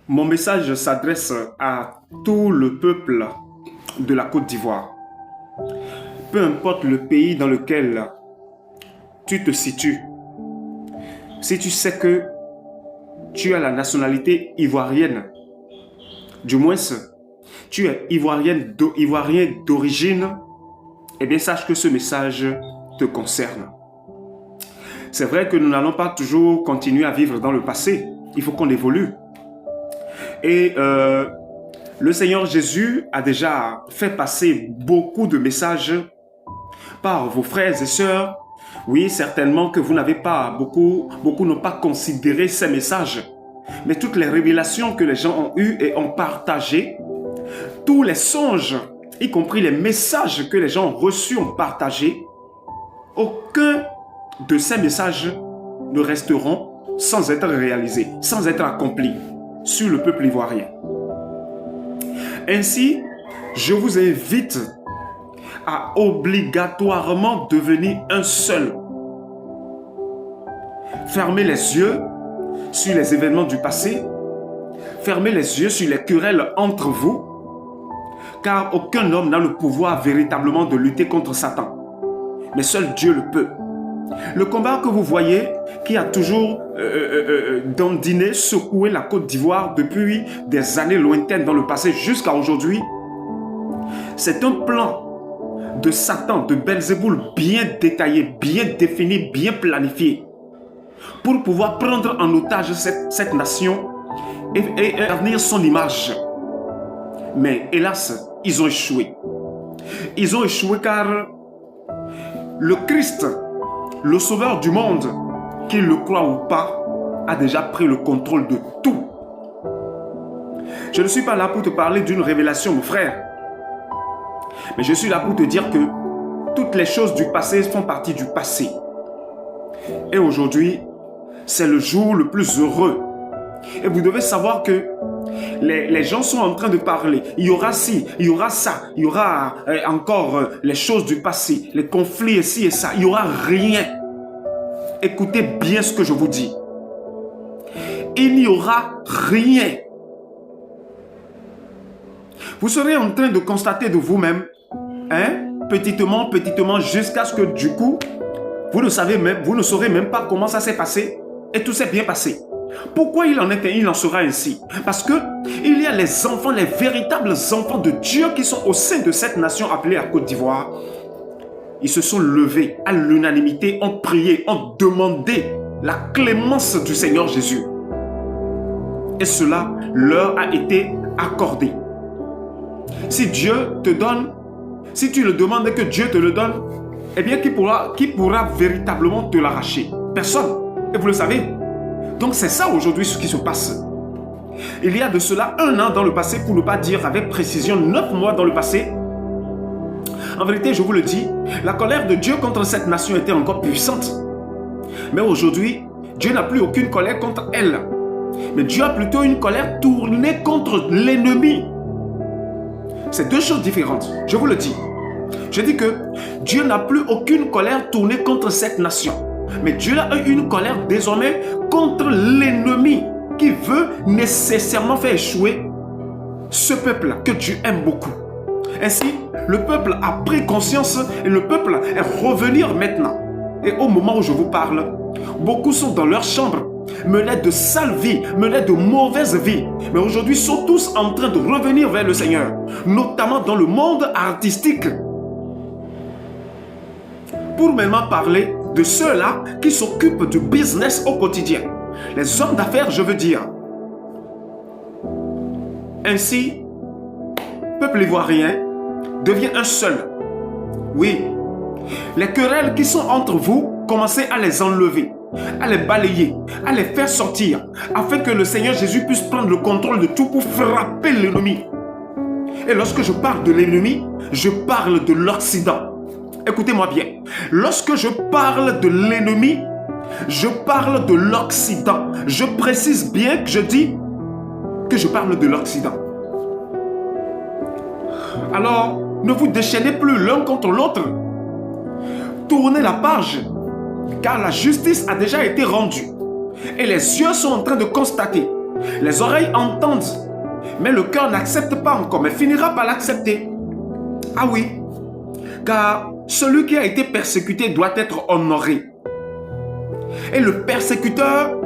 Mon message s'adresse à tout le peuple de la Côte d'Ivoire. Peu importe le pays dans lequel tu te situes, si tu sais que tu as la nationalité ivoirienne, du moins tu es ivoirien d'origine, eh bien sache que ce message te concerne. C'est vrai que nous n'allons pas toujours continuer à vivre dans le passé. Il faut qu'on évolue. Et le Seigneur Jésus a déjà fait passer beaucoup de messages par vos frères et sœurs. Oui, certainement que vous n'avez pas, beaucoup n'ont pas considéré ces messages. Mais toutes les révélations que les gens ont eues et ont partagées, tous les songes, y compris les messages que les gens ont reçus, ont partagés, aucun de ces messages ne resteront sans être réalisés, sans être accomplis sur le peuple ivoirien. Ainsi, je vous invite à obligatoirement devenir un seul. Fermez les yeux sur les événements du passé, fermez les yeux sur les querelles entre vous, car aucun homme n'a le pouvoir véritablement de lutter contre Satan. Mais seul Dieu le peut. Le combat que vous voyez, qui a toujours dandiné, secoué la Côte d'Ivoire depuis des années lointaines dans le passé jusqu'à aujourd'hui, c'est un plan de Satan, de Belzéboul bien détaillé, bien défini, bien planifié, pour pouvoir prendre en otage cette nation et avenir son image. Mais hélas, ils ont échoué. Ils ont échoué car le Christ, le sauveur du monde, qu'il le croit ou pas, a déjà pris le contrôle de tout. Je ne suis pas là pour te parler d'une révélation, mon frère. Mais je suis là pour te dire que toutes les choses du passé font partie du passé. Et aujourd'hui, c'est le jour le plus heureux. Et vous devez savoir que les gens sont en train de parler. Il y aura ci, il y aura ça, il y aura encore les choses du passé, les conflits ici et ça. Il n'y aura rien. Écoutez bien ce que je vous dis. Il n'y aura rien. Vous serez en train de constater de vous-même, petitement, jusqu'à ce que du coup, vous ne saurez même pas comment ça s'est passé et tout s'est bien passé. Pourquoi il en sera ainsi? Parce que il y a les enfants, les véritables enfants de Dieu qui sont au sein de cette nation appelée la Côte d'Ivoire. Ils se sont levés à l'unanimité, ont prié, ont demandé la clémence du Seigneur Jésus. Et cela leur a été accordé. Si Dieu te donne, si tu le demandes et que Dieu te le donne, eh bien qui pourra véritablement te l'arracher? Personne. Et vous le savez. Donc c'est ça aujourd'hui ce qui se passe. Il y a de cela 1 an dans le passé, pour ne pas dire avec précision 9 mois dans le passé. En vérité, je vous le dis, la colère de Dieu contre cette nation était encore puissante. Mais aujourd'hui, Dieu n'a plus aucune colère contre elle. Mais Dieu a plutôt une colère tournée contre l'ennemi. C'est 2 choses différentes, je vous le dis. Je dis que Dieu n'a plus aucune colère tournée contre cette nation. Mais Dieu a une colère désormais contre l'ennemi qui veut nécessairement faire échouer ce peuple que Dieu aime beaucoup. Ainsi, le peuple a pris conscience et le peuple est revenu maintenant. Et au moment où je vous parle, beaucoup sont dans leur chambre, menaient de sale vie, menaient de mauvaise vie. Mais aujourd'hui, sont tous en train de revenir vers le Seigneur, notamment dans le monde artistique. Pour maintenant parler de ceux-là qui s'occupent du business au quotidien. Les hommes d'affaires, je veux dire. Ainsi, peuple ivoirien devient un seul. Oui, les querelles qui sont entre vous, commencez à les enlever, à les balayer, à les faire sortir, afin que le Seigneur Jésus puisse prendre le contrôle de tout pour frapper l'ennemi. Et lorsque je parle de l'ennemi, je parle de l'Occident. Écoutez-moi bien. Lorsque je parle de l'ennemi, je parle de l'Occident. Je précise bien que je dis que je parle de l'Occident. Alors, ne vous déchaînez plus l'un contre l'autre. Tournez la page, car la justice a déjà été rendue. Et les yeux sont en train de constater Les oreilles entendent, mais le cœur n'accepte pas encore, mais finira par l'accepter. Ah oui, car celui qui a été persécuté doit être honoré. Et le persécuteur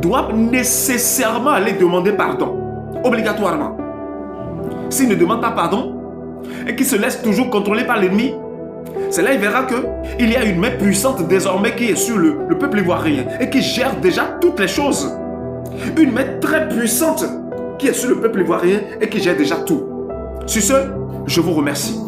doit nécessairement aller demander pardon, obligatoirement. S'il ne demande pas pardon et qu'il se laisse toujours contrôler par l'ennemi, c'est là qu'il verra qu'il y a une main puissante désormais qui est sur le peuple ivoirien et qui gère déjà toutes les choses. Une main très puissante qui est sur le peuple ivoirien et qui gère déjà tout. Sur ce, je vous remercie.